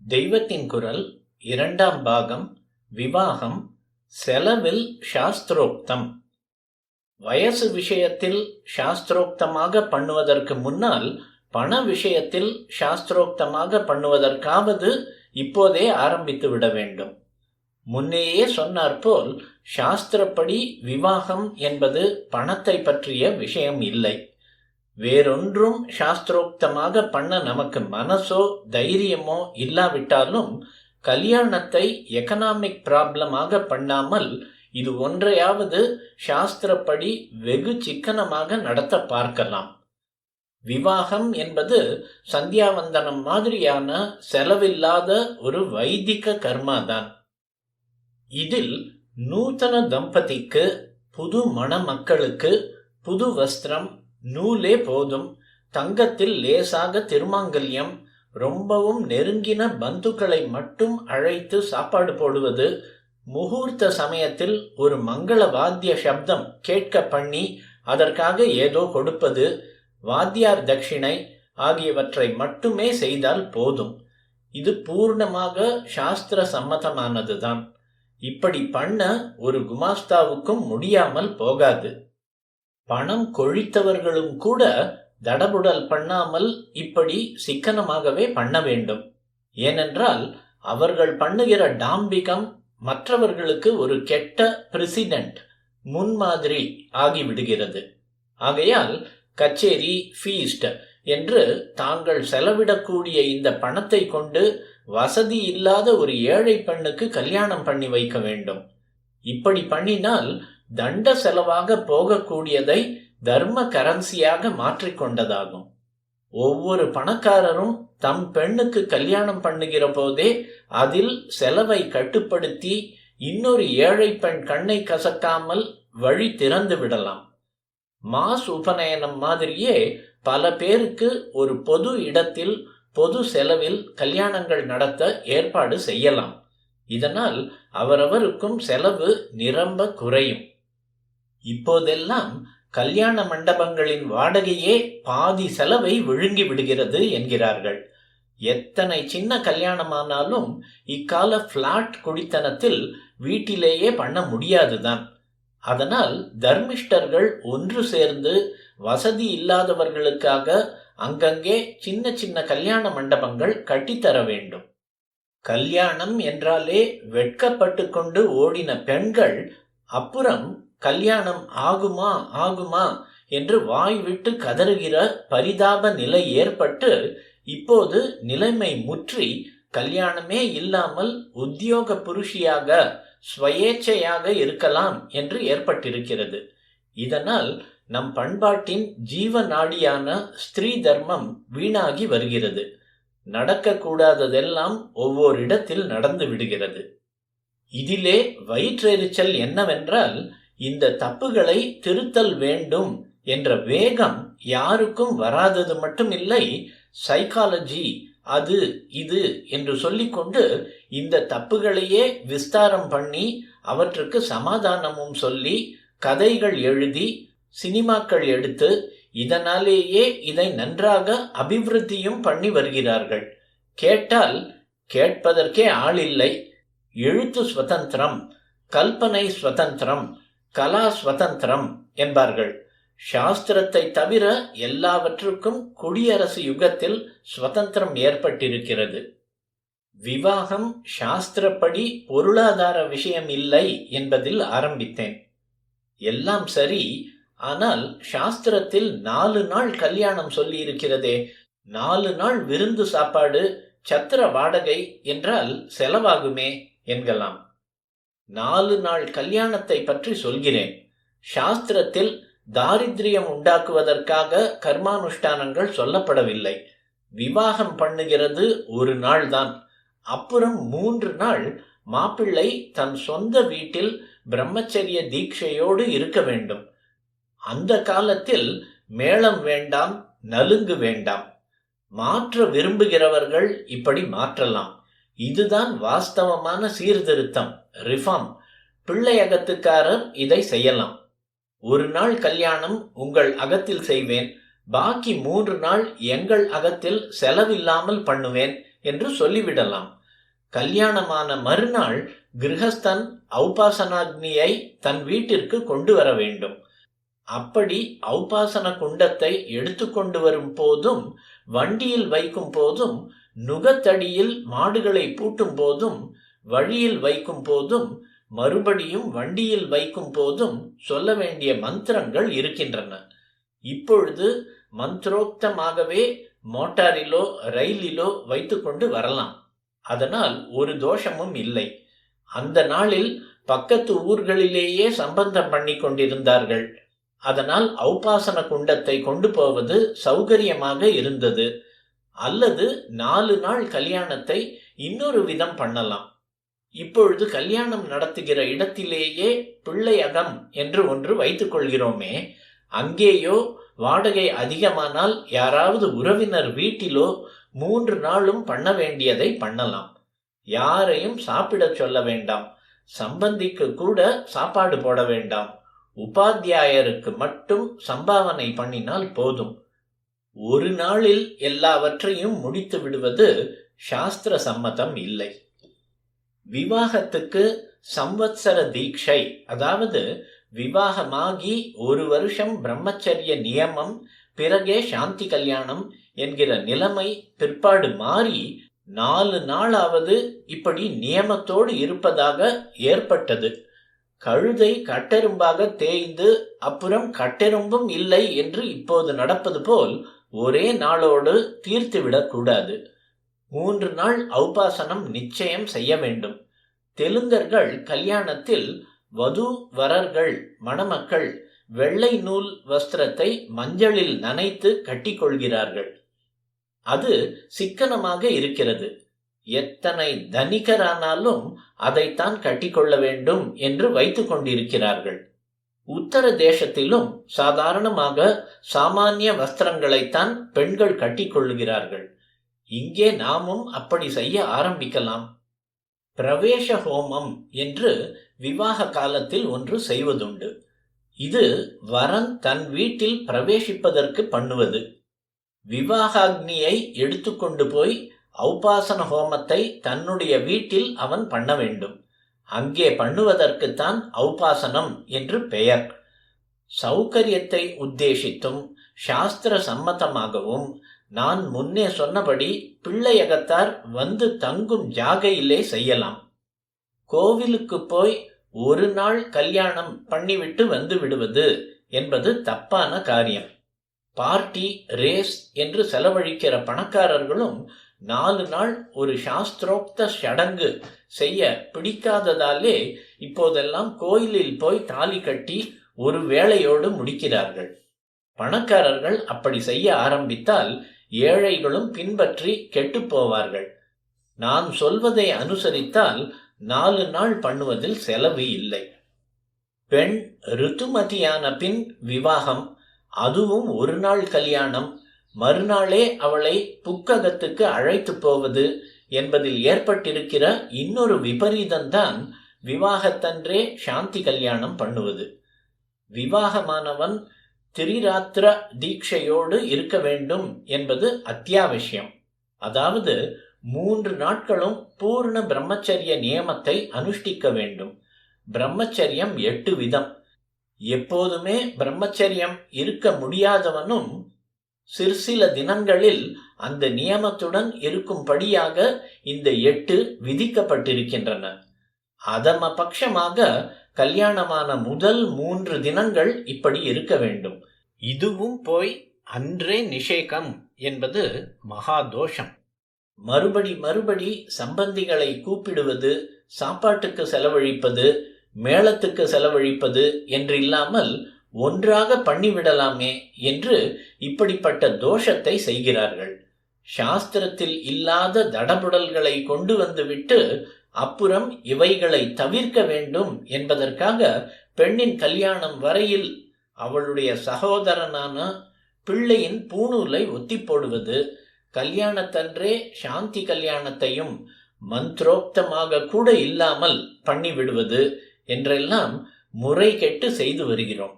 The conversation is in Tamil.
தெய்வத்தின் குரல் இரண்டாம் பாகம் விவாகம் செலவில் சாஸ்திரோக்தம். வயசு விஷயத்தில் சாஸ்திரோக்தமாக பண்ணுவதற்கு முன்னால் பண விஷயத்தில் சாஸ்திரோக்தமாக பண்ணுவதற்காவது இப்போதே ஆரம்பித்து விட வேண்டும். முன்னேயே சொன்னாற்போல் சாஸ்திரப்படி விவாகம் என்பது பணத்தை பற்றிய விஷயம் இல்லை. வேறொன்றும் சாஸ்திரோக்தமாக பண்ண நமக்கு மனசோ தைரியமோ இல்லாவிட்டாலும் கல்யாணத்தை எகனாமிக் ப்ராப்ளமாக பண்ணாமல் இது ஒன்றையாவது சாஸ்திரப்படி வெகு சிக்கனமாக நடத்த பார்க்கலாம். விவாகம் என்பது சந்தியாவந்தனம் மாதிரியான செலவில்லாத ஒரு வைதிக கர்மாதான். இதில் நூதன தம்பதிக்கு, புது மணமக்களுக்கு புது வஸ்திரம், நூலே போதும், தங்கத்தில் லேசாக திருமாங்கல்யம், ரொம்பவும் நெருங்கின பந்துக்களை மட்டும் அழைத்து சாப்பாடு போடுவது, முகூர்த்த சமயத்தில் ஒரு மங்கள வாத்திய சப்தம் கேட்க பண்ணி அதற்காக ஏதோ கொடுப்பது, வாத்தியார் தட்சிணை ஆகியவற்றை மட்டுமே செய்தால் போதும். இது பூர்ணமாக சாஸ்திர சம்மதமானதுதான். இப்படி பண்ண ஒரு குமாஸ்தாவுக்கும் முடியாமல் போகாது. பணம் கொழித்தவர்களும் கூட தடபுடல் பண்ணாமல் இப்படி சிக்கனமாகவே பண்ண வேண்டும். ஏனென்றால் அவர்கள் பண்ணுகிற டாம்பிகம் மற்றவர்களுக்கு ஒரு கெட்ட பிரசிடென்ட், முன்மாதிரி ஆகிவிடுகிறது. ஆகையால் கச்சேரி, ஃபீஸ்ட் என்று தாங்கள் செலவிடக்கூடிய இந்த பணத்தை கொண்டு வசதி இல்லாத ஒரு ஏழை பெண்ணுக்கு கல்யாணம் பண்ணி வைக்க வேண்டும். இப்படி பண்ணினால் தண்ட செலவாக போகக்கூடியதை தர்ம கரன்சியாக மாற்றிக்கொண்டதாகும். ஒவ்வொரு பணக்காரரும் தம் பெண்ணுக்கு கல்யாணம் பண்ணுகிற போதே அதில் செலவை கட்டுப்படுத்தி இன்னொரு ஏழை பெண் கண்ணை கசக்காமல் வழி திறந்து விடலாம். மாஸ் உபநயனம் மாதிரியே பல பேருக்கு ஒரு பொது இடத்தில் பொது செலவில் கல்யாணங்கள் நடத்த ஏற்பாடு செய்யலாம். இதனால் அவரவருக்கும் செலவு நிரம்ப குறையும். இப்போதெல்லாம் கல்யாண மண்டபங்களின் வாடகையே பாதி செலவை விழுங்கி விடுகிறது என்கிறார்கள். எத்தனை சின்ன கல்யாணமானாலும் இக்கால பிளாட் குடித்தனத்தில் வீட்டிலேயே பண்ண முடியாதுதான். அதனால் தர்மிஷ்டர்கள் ஒன்று சேர்ந்து வசதி இல்லாதவர்களுக்காக அங்கங்கே சின்ன சின்ன கல்யாண மண்டபங்கள் கட்டித்தர வேண்டும். கல்யாணம் என்றாலே வெட்கப்பட்டு கொண்டு ஓடின பெண்கள் அப்புறம் கல்யாணம் ஆகுமா ஆகுமா என்று வாய் விட்டு கதறுகிற பரிதாப நிலை ஏற்பட்டு இப்போது நிலைமை முற்றி கல்யாணமே இல்லாமல் உத்தியோக புருஷியாக ஸ்வயேச்சையாக இருக்கலாம் என்று ஏற்பட்டிருக்கிறது. இதனால் நம் பண்பாட்டின் ஜீவ நாடியான ஸ்திரீ தர்மம் வீணாகி வருகிறது. நடக்கக்கூடாததெல்லாம் ஒவ்வொரு இடத்தில் நடந்து விடுகிறது. இதிலே வயிற்றெரிச்சல் என்னவென்றால், இந்த தப்புகளை திருத்தல் வேண்டும் என்ற வேகம் யாருக்கும் வராதது மட்டும் இல்லை, சைக்காலஜி அது இது என்று சொல்லிக்கொண்டு இந்த தப்புகளையே விஸ்தாரம் பண்ணி அவற்றுக்கு சமாதானமும் சொல்லி கதைகள் எழுதி சினிமாக்கள் எடுத்து இதனாலேயே இதை நன்றாக அபிவிருத்தியும் பண்ணி வருகிறார்கள். கேட்டால் கேட்பதற்கே ஆள் இல்லை. எழுத்து சுதந்திரம், கல்பனை சுதந்திரம், கலா சுதந்திரம் என்பார்கள். சாஸ்திரத்தை தவிர எல்லாவற்றுக்கும் குடியரசு யுகத்தில் சுதந்திரம் ஏற்பட்டிருக்கிறது. விவாகம் சாஸ்திரப்படி பொருளாதார விஷயம் இல்லை என்பதில் ஆரம்பித்தேன். எல்லாம் சரி, ஆனால் சாஸ்திரத்தில் 4 நாள் கல்யாணம் சொல்லி இருக்கிறதே, 4 நாள் விருந்து சாப்பாடு, சத்திர வாடகை என்றால் செலவாகுமே என்கலாம். 4 நாள் கல்யாணத்தை பற்றி சொல்கிறேன். சாஸ்திரத்தில் தாரித்ரியம் உண்டாக்குவதற்காக கர்மானுஷ்டானங்கள் சொல்லப்படவில்லை. விவாகம் பண்ணுகிறது ஒரு நாள் தான். அப்புறம் 3 நாள் மாப்பிள்ளை தன் சொந்த வீட்டில் பிரம்மச்சரிய தீட்சையோடு இருக்க வேண்டும். அந்த காலத்தில் மேளம் வேண்டாம், நலுங்கு வேண்டாம். மாற்ற விரும்புகிறவர்கள் இப்படி மாற்றலாம். இதுதான் வாஸ்தவமான சீர்திருத்தம், ரிஃபார்ம். பிள்ளை அகத்துக்காரர் இதை செய்யலாம். 1 நாள் கல்யாணம் உங்கள் அகத்தில் செய்வேன், பாக்கி 3 நாள் எங்கள் அகத்தில் செலவில்லாமல் பண்ணுவேன் என்று சொல்லிவிடலாம். கல்யாணமான மறுநாள் கிரகஸ்தன் ஔபாசனாக்னியை தன் வீட்டிற்கு கொண்டு வர வேண்டும். அப்படி ஔபாசன குண்டத்தை எடுத்துக்கொண்டு வரும் போதும், வண்டியில் வைக்கும் போதும், நுகத்தடியில் மாடுகளை பூட்டும் போதும், வழியில் வைக்கும் போதும், மறுபடியும் வண்டியில் வைக்கும் போதும் சொல்ல வேண்டிய மந்திரங்கள் இருக்கின்றன. இப்பொழுது மந்திரோக்தமாகவே மோட்டாரிலோ ரயிலிலோ வைத்துக்கொண்டு வரலாம். அதனால் ஒரு தோஷமும் இல்லை. அந்த நாளில் பக்கத்து ஊர்களிலேயே சம்பந்தம் பண்ணி கொண்டிருந்தார்கள். அதனால் ஔபாசன குண்டத்தை கொண்டு போவது சௌகரியமாக இருந்தது. அல்லது 4 நாள் கல்யாணத்தை இன்னொரு விதம் பண்ணலாம். இப்பொழுது கல்யாணம் நடத்துகிற இடத்திலேயே பிள்ளையகம் என்று ஒன்று வைத்துக் கொள்கிறோமே, அங்கேயோ வாடகை அதிகமானால் யாராவது உறவினர் வீட்டிலோ 3 நாளும் பண்ண வேண்டியதை பண்ணலாம். யாரையும் சாப்பிட சொல்ல வேண்டாம். சம்பந்திக்கு கூட சாப்பாடு போட வேண்டாம். உபாத்தியாயருக்கு மட்டும் சம்பாவனை பண்ணினால் போதும். ஒரு நாளில் எல்லாவற்றையும் முடித்து விடுவது சாஸ்திர சம்மதம் இல்லை. விவாகத்துக்கு சம்வத்சர தீட்சை, அதாவது விவாகமாகி 1 வருஷம் பிரம்மச்சரிய நியமம், பிறகே சாந்தி கல்யாணம் என்கிற நிலைமை பிற்பாடு மாறி 4 நாளாவது இப்படி நியமத்தோடு இருப்பதாக ஏற்பட்டது. கழுதை கட்டெரும்பாக தேய்ந்து அப்புறம் கட்டெரும்பும் இல்லை என்று இப்போது நடப்பது போல் ஒரே நாளோடு தீர்த்துவிடக் கூடாது. 3 நாள் ஔபாசனம் நிச்சயம் செய்ய வேண்டும். தெலுங்கர்கள் கல்யாணத்தில் வது வரர்கள், மணமக்கள் வெள்ளை நூல் வஸ்திரத்தை மஞ்சளில் நனைத்து கட்டிக்கொள்கிறார்கள். அது சிக்கனமாக இருக்கிறது. எத்தனை தனிகரானாலும் அதைத்தான் கட்டிக்கொள்ள வேண்டும் என்று வைத்துக் கொண்டிருக்கிறார்கள். உத்தர தேசத்திலும் சாதாரணமாக சாமானிய வஸ்திரங்களைத்தான் பெண்கள் கட்டிக்கொள்ளுகிறார்கள். இங்கே நாமும் அப்படி செய்ய ஆரம்பிக்கலாம். பிரவேச ஹோமம் என்று விவாக காலத்தில் ஒன்று செய்வதுண்டு. இது வரன் தன் வீட்டில் பிரவேசிப்பதற்கு பண்ணுவது. விவாகாக்னியை எடுத்துக்கொண்டு போய் ஔபாசன ஹோமத்தை தன்னுடைய வீட்டில் அவன் பண்ண வேண்டும். அங்கே பண்ணுவதற்குத்தான் ஔபாசனம் என்று பெயர். சௌகரியத்தை உத்தேசித்தும் சாஸ்திர சம்மதமாகவும் நான் முன்னே சொன்னபடி பிள்ளையகத்தார் வந்து தங்கும் ஜாகையிலே செய்யலாம். கோவிலுக்கு போய் 1 நாள் கல்யாணம் பண்ணிவிட்டு வந்து விடுவது என்பது தப்பான காரியம். பார்ட்டி, ரேஸ் என்று செலவழிக்கிற பணக்காரர்களும் 4 நாள் ஒரு சாஸ்திரோக்த சடங்கு செய்ய பிடிக்காததாலே இப்போதெல்லாம் கோயிலில் போய் தாலி கட்டி ஒரு வேளையோடு முடிக்கிறார்கள். பணக்காரர்கள் அப்படி செய்ய ஆரம்பித்தால் ஏழைகளும் பின்பற்றி கெட்டு போவார்கள். நான் சொல்வதை அனுசரித்தால் 4 நாள் பண்ணுவதில் செலவு இல்லை. பெண் ருத்துமதியான பின் விவாகம், அதுவும் 1 நாள் கல்யாணம், மறுநாளே அவளை புக்ககத்துக்கு அழைத்து போவது என்பதில் ஏற்பட்டிருக்கிற இன்னொரு விபரீதம்தான் விவாகத்தன்றே சாந்தி கல்யாணம் பண்ணுவது. விவாகமானவன் திரிராத்திர தீட்சையோடு இருக்க வேண்டும் என்பது அத்தியாவசியம். அதாவது 3 நாட்களும் பூர்ண பிரம்மச்சரிய நியமத்தை அனுஷ்டிக்க வேண்டும். பிரம்மச்சரியம் 8 விதம். எப்போதுமே பிரம்மச்சரியம் இருக்க முடியாதவனும் சிற்சில தினங்களில் அந்த நியமத்துடன் இருக்கும்படியாக இந்த 8 விதிக்கப்பட்டிருக்கின்றன. அதம பட்சமாக கல்யாணமான முதல் 3 தினங்கள் இப்படி இருக்க வேண்டும். இதுவும் போய் அன்றே நிஷேகம் என்பது மகா தோஷம். மறுபடி சம்பந்திகளை கூப்பிடுவது, சாப்பாட்டுக்கு செலவழிப்பது, மேளத்துக்கு செலவழிப்பது என்று இல்லாமல் ஒன்றாக பண்ணிவிடலாமே என்று இப்படிப்பட்ட தோஷத்தை செய்கிறார்கள். சாஸ்திரத்தில் இல்லாத தடபுடல்களை கொண்டு வந்துவிட்டு அப்புறம் இவைகளை தவிர்க்க வேண்டும் என்பதற்காக பெண்ணின் கல்யாணம் வரையில் அவளுடைய சகோதரனான பிள்ளையின் பூணூலை ஒத்தி போடுவது, கல்யாணத்தன்றே சாந்தி கல்யாணத்தையும் மந்திரோக்தமாக கூட இல்லாமல் பண்ணிவிடுவது என்றெல்லாம் முறை கெட்டு செய்து வருகிறோம்.